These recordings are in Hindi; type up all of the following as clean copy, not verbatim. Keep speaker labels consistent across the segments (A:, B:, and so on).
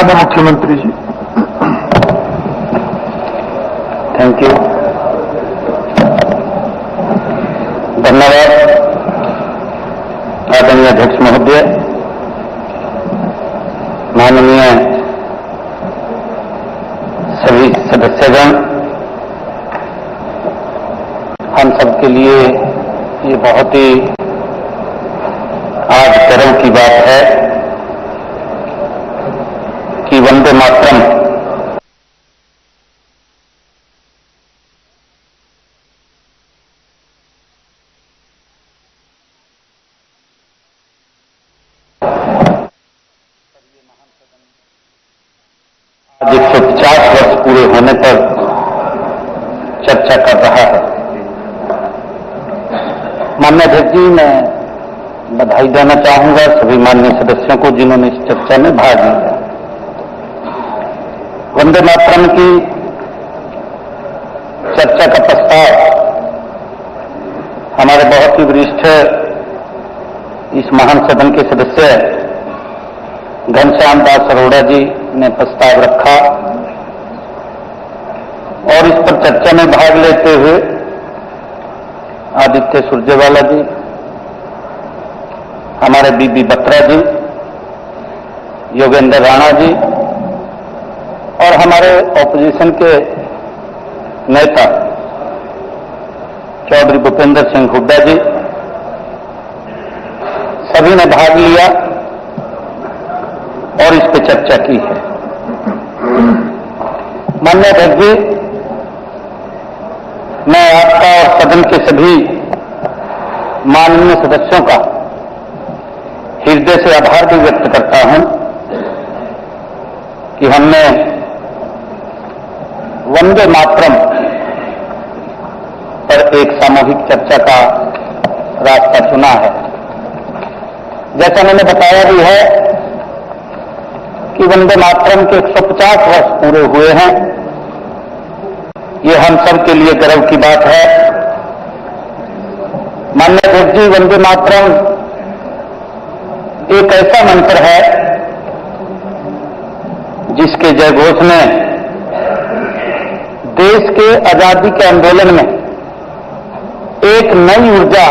A: माननीय मुख्यमंत्री जी।
B: थैंक यू, धन्यवाद। आदरणीय अध्यक्ष महोदय, माननीय सभी सदस्यगण, हम सबके लिए ये बहुत ही आज गर्व की बात है कि वंदे मातरम आज 150 वर्ष पूरे होने पर चर्चा कर रहा है। माननीय अध्यक्ष जी, मैं बधाई देना चाहूंगा सभी माननीय सदस्यों को जिन्होंने इस चर्चा में भाग लिया। वंदे मातरम की चर्चा का प्रस्ताव हमारे बहुत ही वरिष्ठ इस महान सदन के सदस्य घनश्याम दास अरोड़ा जी ने प्रस्ताव रखा और इस पर चर्चा में भाग लेते हुए आदित्य सुरजेवाला जी, हमारे बीबी बत्रा जी, योगेंद्र राणा जी और हमारे ऑपोजिशन के नेता चौधरी भूपेंद्र सिंह हुड्डा जी, सभी ने भाग लिया और इस पर चर्चा की है। माननीय अध्यक्ष जी, मैं आपका और सदन के सभी माननीय सदस्यों का हृदय से आभार भी व्यक्त करता हूं कि हमने वंदे मातरम पर एक सामूहिक चर्चा का रास्ता चुना है। जैसा मैंने बताया भी है कि वंदे मातरम के 150 वर्ष पूरे हुए हैं। ये हम सब के लिए गर्व की बात है। माननीय अध्यक्ष जी, वंदे मातरम एक ऐसा मंत्र है जिसके जयघोष ने देश के आजादी के आंदोलन में एक नई ऊर्जा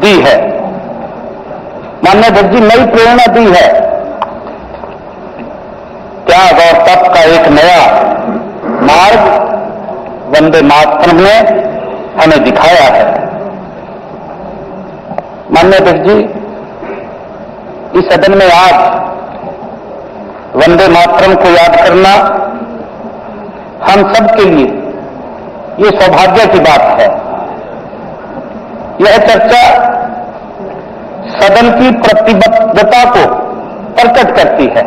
B: दी है। माननीय अध्यक्ष जी, नई प्रेरणा दी है। त्याग और तप का एक नया मार्ग वंदे मातरम ने हमें दिखाया है। माननीय अध्यक्ष जी, इस सदन में आज वंदे मातरम को याद करना हम सब के लिए ये सौभाग्य की बात है। यह चर्चा सदन की प्रतिबद्धता को प्रकट करती है,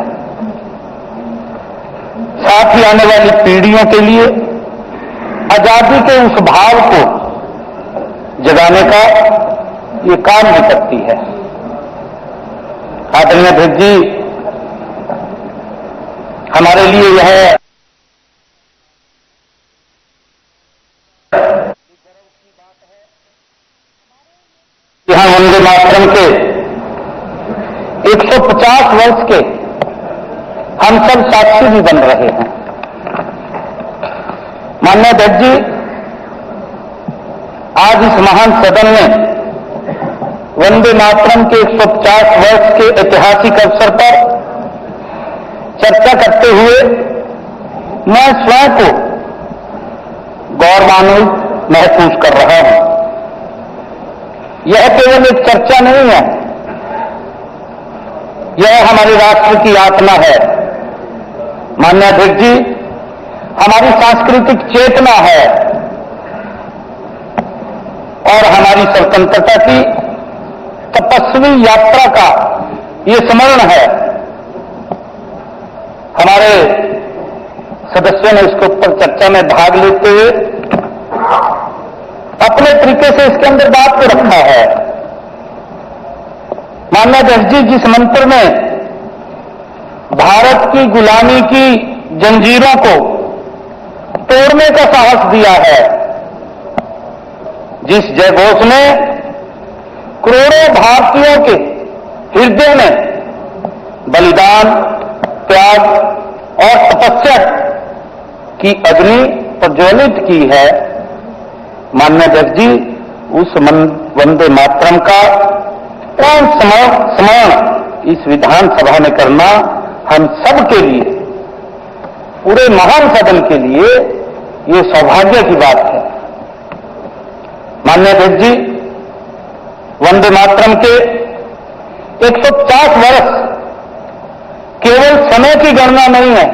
B: साथ ही आने वाली पीढ़ियों के लिए आजादी के उस भाव को जगाने का ये काम भी करती है। आदरणीय अध्यक्ष जी, हमारे लिए यह यहां वंदे मातरम के 150 वर्ष के हम सब साक्षी भी बन रहे हैं। माननीय अध्यक्ष जी, आज इस महान सदन में वंदे मातरम के 150 वर्ष के ऐतिहासिक अवसर पर चर्चा करते हुए मैं स्वयं को गौरवान्वित महसूस कर रहा हूं। यह केवल एक चर्चा नहीं है, यह हमारे राष्ट्र की आत्मा है। माननीय अध्यक्ष जी, हमारी सांस्कृतिक चेतना है और हमारी स्वतंत्रता की तपस्वी यात्रा का ये स्मरण है। हमारे सदस्यों ने इसके ऊपर चर्चा में भाग लेते हुए अपने तरीके से इसके अंदर बात को रखा है। माननीय अध्यक्ष जी, जिस मंत्र में भारत की गुलामी की जंजीरों को तोड़ने का साहस दिया है, जिस जयघोष ने करोड़ों भारतीयों के हृदय में बलिदान, त्याग और तपस्या की अग्नि प्रज्वलित की है। माननीय अध्यक्ष जी, उस वंदे मातरम का पूर्ण स्मरण इस विधानसभा में करना हम सब के लिए, पूरे महान सदन के लिए ये सौभाग्य की बात है। माननीय अध्यक्ष जी, वंदे मातरम के 150 वर्ष केवल समय की गणना नहीं है।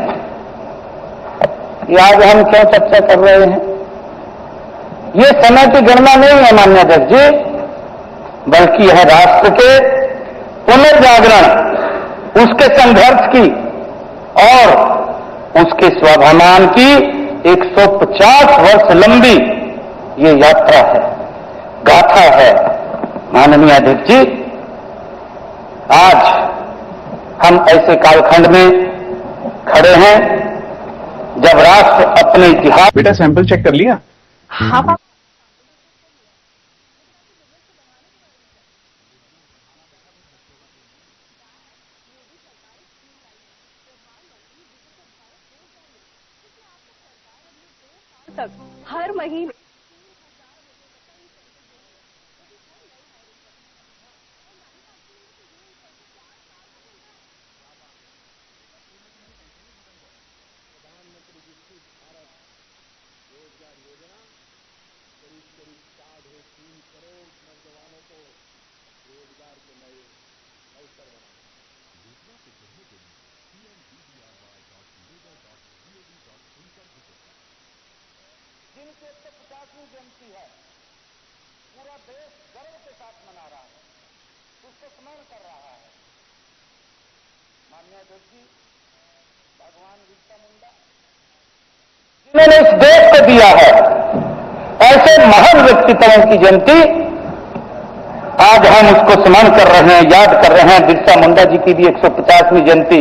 B: ये आज हम क्यों चर्चा कर रहे हैं, ये समय की गणना नहीं है माननीय अध्यक्ष जी, बल्कि यह राष्ट्र के पुनर्जागरण, उसके संघर्ष की और उसके स्वाभिमान की 150 वर्ष लंबी ये यात्रा है, गाथा है। माननीय अध्यक्ष जी, आज हम ऐसे कालखंड में खड़े हैं जब राष्ट्र अपने इतिहास।
A: बेटा सैंपल चेक कर लिया?
C: हाँ पापा। तक हर महीने
B: जिनकी 150वीं जयंती है, पूरा देश गर्व के साथ मना रहा है, उसको स्मरण कर रहा है। माननीय अध्यक्ष जी, भगवान बिरसा मुंडा जिन्होंने इस देश को दिया है, ऐसे महान व्यक्तित्वों की जयंती आज हम उसको स्मरण कर रहे हैं, याद कर रहे हैं। बिरसा मुंडा जी की भी 150वीं जयंती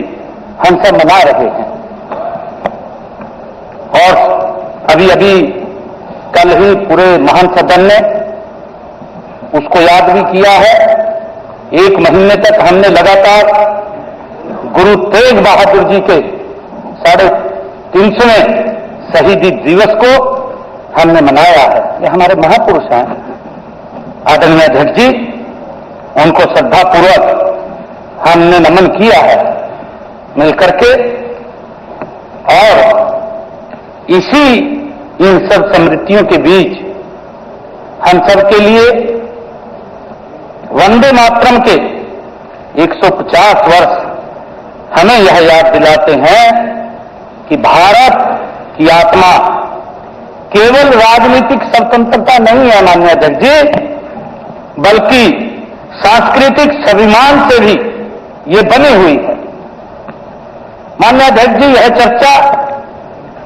B: हम सब मना रहे हैं। और अभी अभी कल ही पूरे महान सदन ने उसको याद भी किया है। 1 महीने तक हमने लगातार गुरु तेग बहादुर जी के 350वें शहीदी दिवस को हमने मनाया है। ये हमारे महापुरुष हैं, आदरणीय अध्यक्ष जी, उनको श्रद्धापूर्वक हमने नमन किया है मिलकर के। और इसी इन सब स्मृतियों के बीच हम सब के लिए वंदे मातरम के 150 वर्ष हमें यह याद दिलाते हैं कि भारत की आत्मा केवल राजनीतिक स्वतंत्रता नहीं है माननीय अध्यक्ष जी, बल्कि सांस्कृतिक स्वाभिमान से भी ये बनी हुई है। माननीय अध्यक्ष जी, यह चर्चा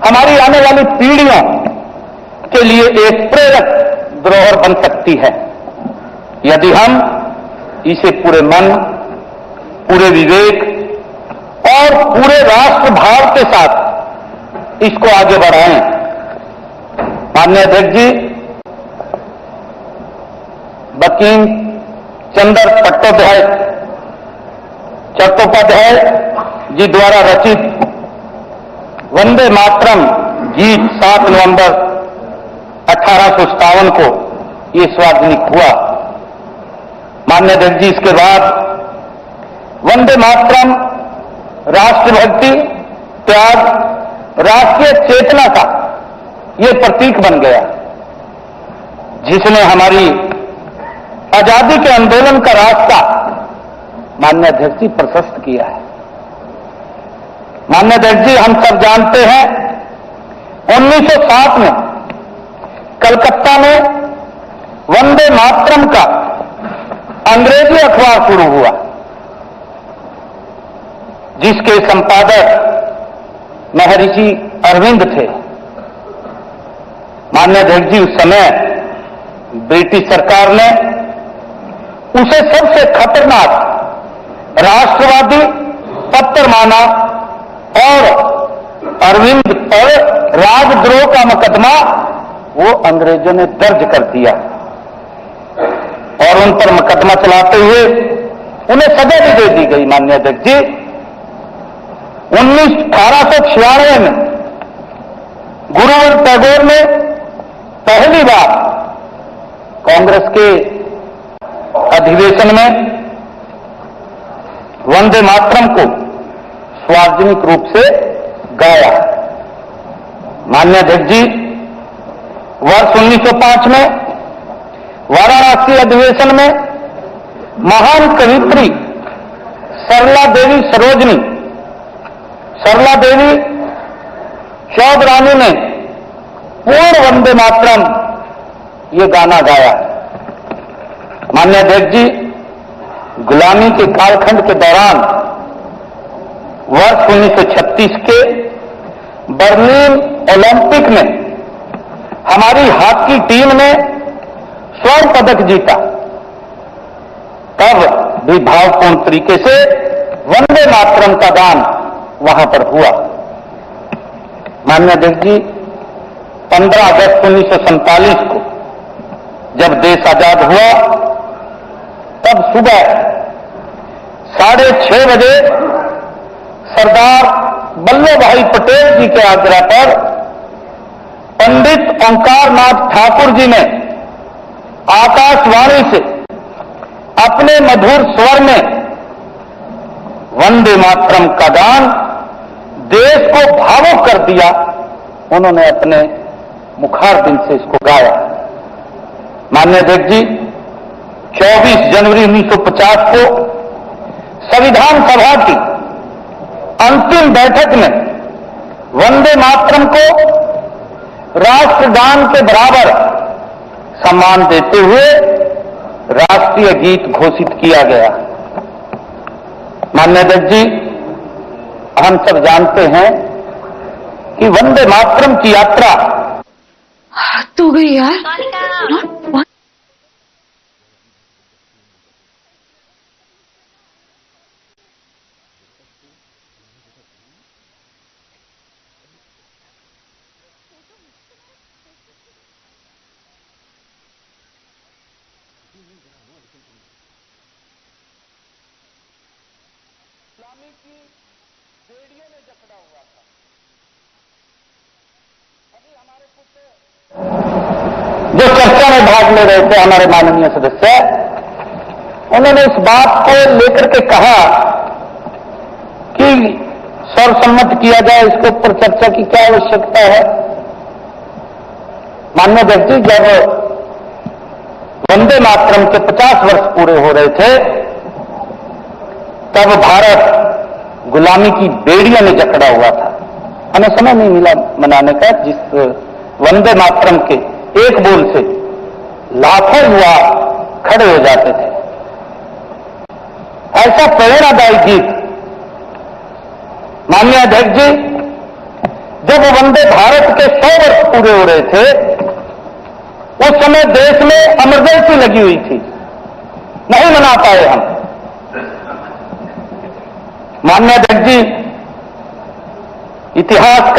B: हमारी आने वाली पीढ़ियों के लिए एक प्रेरक धरोहर बन सकती है यदि हम इसे पूरे मन, पूरे विवेक और पूरे राष्ट्र भाव के साथ इसको आगे बढ़ाएं। माननीय अध्यक्ष जी, बंकिम चंद्र चट्टोपाध्याय जी द्वारा रचित वंदे मातरम गीत 7 नवंबर 1857 को ये सार्वजनिक हुआ। माननीय अध्यक्ष जी, इसके बाद वंदे मातरम राष्ट्रभक्ति, त्याग, राष्ट्रीय चेतना का ये प्रतीक बन गया, जिसने हमारी आजादी के आंदोलन का रास्ता माननीय अध्यक्ष जी प्रशस्त किया है। माननीय अध्यक्ष जी, हम सब जानते हैं 1907 में कलकत्ता में वंदे मातरम का अंग्रेजी अखबार शुरू हुआ, जिसके संपादक महर्षि अरविंद थे। माननीय अध्यक्ष जी, उस समय ब्रिटिश सरकार ने उसे सबसे खतरनाक राष्ट्रवादी पत्र माना और अरविंद पर राजद्रोह का मुकदमा वो अंग्रेजों ने दर्ज कर दिया और उन पर मुकदमा चलाते हुए उन्हें सजा भी दे दी गई। माननीय अध्यक्ष जी, 1896 में गुरुवर टैगोर ने पहली बार कांग्रेस के अधिवेशन में वंदे मातरम को सार्वजनिक रूप से गाया। माननीय अध्यक्ष जी, वर्ष 1905 में वाराणसी अधिवेशन में महान कवित्री सरला देवी चौधरानी ने पूर्ण वंदे मातरम ये गाना गाया। माननीय अध्यक्ष जी, गुलामी के कालखंड के दौरान वर्ष 1936 के बर्लिन ओलंपिक में हमारी हॉकी टीम ने स्वर्ण पदक जीता, तब भी भावपूर्ण तरीके से वंदे मातरम का गान वहां पर हुआ। माननीय अध्यक्ष जी, 15 अगस्त 1947 को जब देश आजाद हुआ, तब सुबह 6:30 बजे सरदार वल्लभ भाई पटेल जी के आग्रह पर पंडित ओंकारनाथ ठाकुर जी ने आकाशवाणी से अपने मधुर स्वर में वंदे मातरम का गान देश को भावुक कर दिया। उन्होंने अपने मुखारबिंद से इसको गाया। माननीय अध्यक्ष जी, 24 जनवरी 1950 को संविधान सभा की अंतिम बैठक में वंदे मातरम को राष्ट्रगान के बराबर सम्मान देते हुए राष्ट्रीय गीत घोषित किया गया। माननीय अध्यक्ष जी, हम सब जानते हैं कि वंदे मातरम की यात्रा
C: तू गई यार।
B: की बेड़ियों में जकड़ा हुआ था। अभी हमारे कुछ जो चर्चा में भाग ले रहे थे हमारे माननीय सदस्य, उन्होंने इस बात को लेकर के कहा कि सर्वसम्मत किया जाए, इसके ऊपर चर्चा की क्या आवश्यकता है। माननीय अध्यक्ष जी, जब वंदे मातरम के 50 वर्ष पूरे हो रहे थे, तब भारत गुलामी की बेड़ियों में जकड़ा हुआ था। हमें समय नहीं मिला मनाने का, जिस वंदे मातरम के एक बोल से लाखों युवा खड़े हो जाते थे। ऐसा प्रेरणादायी गीत, माननीय अध्यक्ष जी, जब वंदे भारत के 100 वर्ष पूरे हो रहे थे, उस समय देश में इमरजेंसी लगी हुई थी, नहीं मना पाए हम। माननीय अध्यक्ष जी, इतिहास का